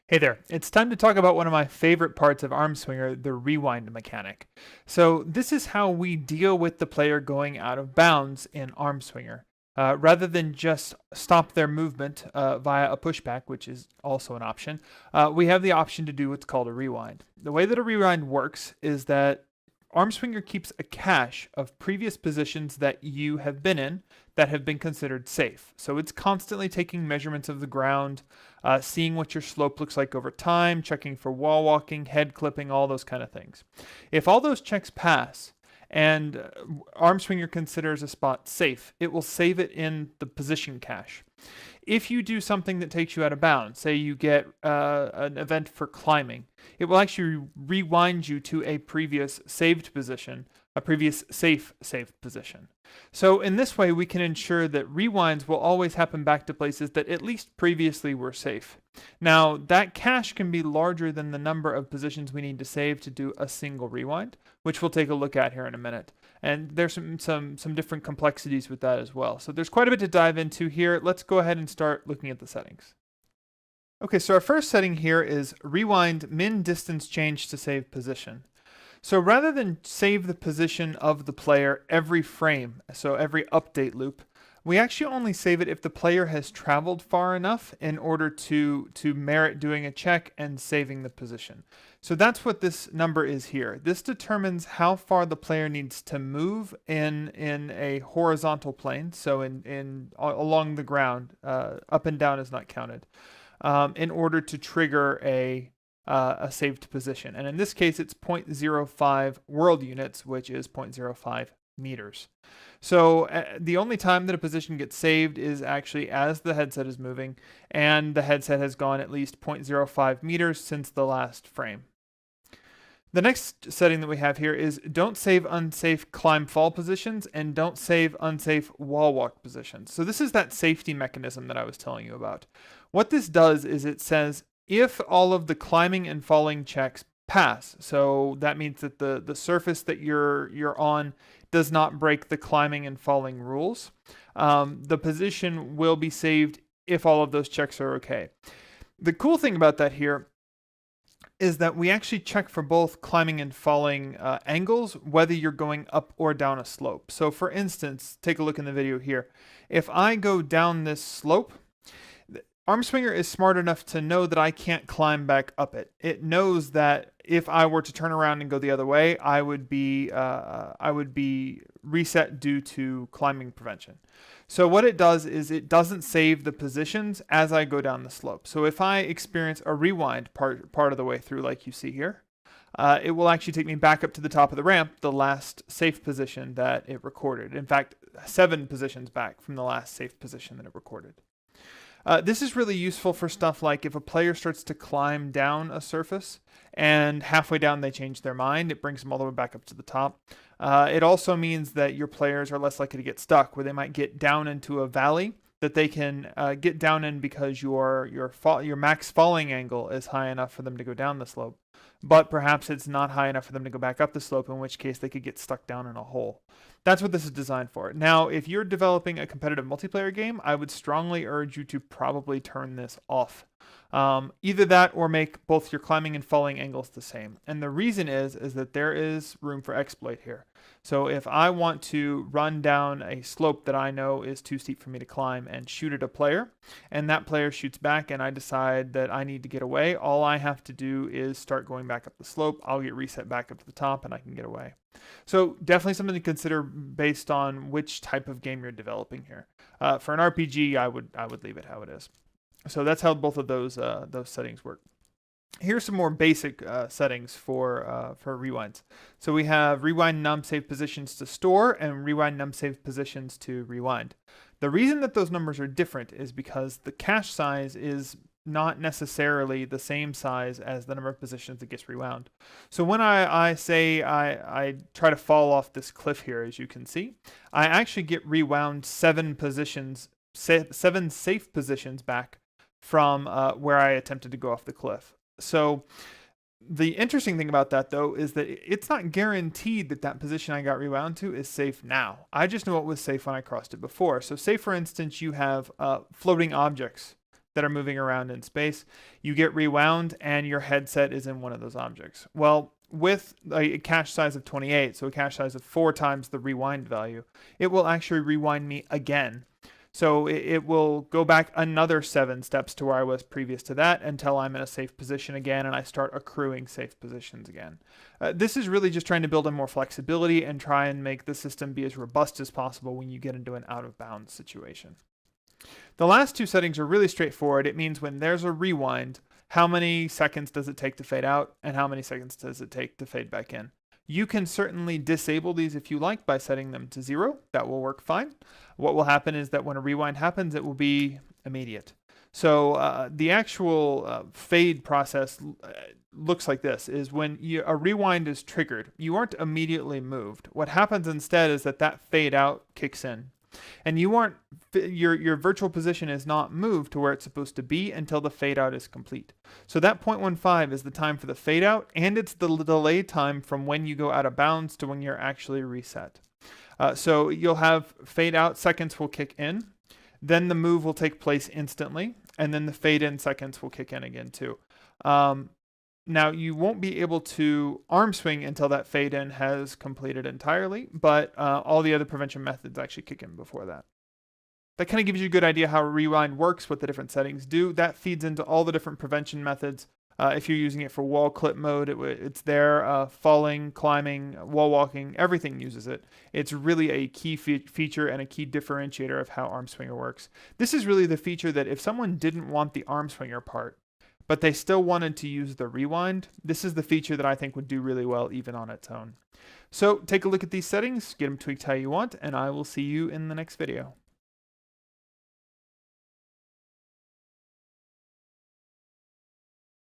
Hey there, it's time to talk about one of my favorite parts of ArmSwinger, the rewind mechanic. So this is how we deal with the player going out of bounds in ArmSwinger. Rather than just stop their movement via a pushback, which is also an option, we have the option to do what's called a rewind. The way that a rewind works is that ArmSwinger keeps a cache of previous positions that you have been in that have been considered safe. So it's constantly taking measurements of the ground, seeing what your slope looks like over time, checking for wall walking, head clipping, all those kind of things. If all those checks pass and ArmSwinger considers a spot safe, it will save it in the position cache. If you do something that takes you out of bounds, say you get an event for climbing, it will actually rewind you to a previous saved position, a previous safe saved position. So in this way, we can ensure that rewinds will always happen back to places that at least previously were safe. Now, that cache can be larger than the number of positions we need to save to do a single rewind, which we'll take a look at here in a minute. And there's some different complexities with that as well. So there's quite a bit to dive into here. Let's go ahead and start looking at the settings. Okay, so our first setting here is rewind min distance change to save position. So rather than save the position of the player every frame, so every update loop, we actually only save it if the player has traveled far enough in order to merit doing a check and saving the position. So that's what this number is here. This determines how far the player needs to move in a horizontal plane, so in along the ground, up and down is not counted, in order to trigger a saved position. And in this case, it's 0.05 world units, which is 0.05 meters. So the only time that a position gets saved is actually as the headset is moving, and the headset has gone at least 0.05 meters since the last frame. The next setting that we have here is don't save unsafe climb fall positions and don't save unsafe wall walk positions. So this is that safety mechanism that I was telling you about. What this does is it says if all of the climbing and falling checks pass, so that means that the surface that you're on does not break the climbing and falling rules, the position will be saved if all of those checks are okay. The cool thing about that here is that we actually check for both climbing and falling angles, whether you're going up or down a slope. So for instance, take a look in the video here. If I go down this slope, ArmSwinger is smart enough to know that I can't climb back up it. It knows that if I were to turn around and go the other way, I would be reset due to climbing prevention. So what it does is it doesn't save the positions as I go down the slope. So if I experience a rewind part of the way through, like you see here, it will actually take me back up to the top of the ramp, the last safe position that it recorded. In fact, 7 positions back from the last safe position that it recorded. This is really useful for stuff like if a player starts to climb down a surface and halfway down they change their mind, it brings them all the way back up to the top. It also means that your players are less likely to get stuck, where they might get down into a valley that they can get down in because your max falling angle is high enough for them to go down the slope, but perhaps it's not high enough for them to go back up the slope, in which case they could get stuck down in a hole. That's what this is designed for. Now, if you're developing a competitive multiplayer game, I would strongly urge you to probably turn this off. Either that or make both your climbing and falling angles the same. And the reason is that there is room for exploit here. So if I want to run down a slope that I know is too steep for me to climb and shoot at a player, and that player shoots back and I decide that I need to get away, all I have to do is start going back up the slope. I'll get reset back up to the top and I can get away. So definitely something to consider based on which type of game you're developing here. For an RPG, I would leave it how it is. So that's how both of those settings work. Here's some more basic settings for rewinds. So we have rewind num save positions to store and rewind num save positions to rewind. The reason that those numbers are different is because the cache size is not necessarily the same size as the number of positions that gets rewound. So when I say I try to fall off this cliff here, as you can see, I actually get rewound 7 safe positions back from where I attempted to go off the cliff. So the interesting thing about that, though, is that it's not guaranteed that that position I got rewound to is safe now. I just know it was safe when I crossed it before. So say, for instance, you have floating objects that are moving around in space. You get rewound and your headset is in one of those objects. Well, with a cache size of 28, so a cache size of 4 times the rewind value, it will actually rewind me again. So it will go back another 7 steps to where I was previous to that until I'm in a safe position again and I start accruing safe positions again. This is really just trying to build in more flexibility and try and make the system be as robust as possible when you get into an out of bounds situation. The last 2 settings are really straightforward. It means when there's a rewind, how many seconds does it take to fade out and how many seconds does it take to fade back in. You can certainly disable these if you like by setting them to 0. That will work fine. What will happen is that when a rewind happens, it will be immediate. So the actual fade process looks like this, is when a rewind is triggered, you aren't immediately moved. What happens instead is that fade out kicks in. And you aren't, your virtual position is not moved to where it's supposed to be until the fade out is complete. So that 0.15 is the time for the fade out, and it's the delay time from when you go out of bounds to when you're actually reset. So you'll have fade out seconds will kick in, then the move will take place instantly, and then the fade in seconds will kick in again too. Now, you won't be able to arm swing until that fade in has completed entirely, but all the other prevention methods actually kick in before that. That kind of gives you a good idea how rewind works, what the different settings do. That feeds into all the different prevention methods. If you're using it for wall clip mode, it's there. Falling, climbing, wall walking, everything uses it. It's really a key feature and a key differentiator of how ArmSwinger works. This is really the feature that if someone didn't want the ArmSwinger part, but they still wanted to use the rewind, this is the feature that I think would do really well even on its own. So take a look at these settings, get them tweaked how you want, and I will see you in the next video.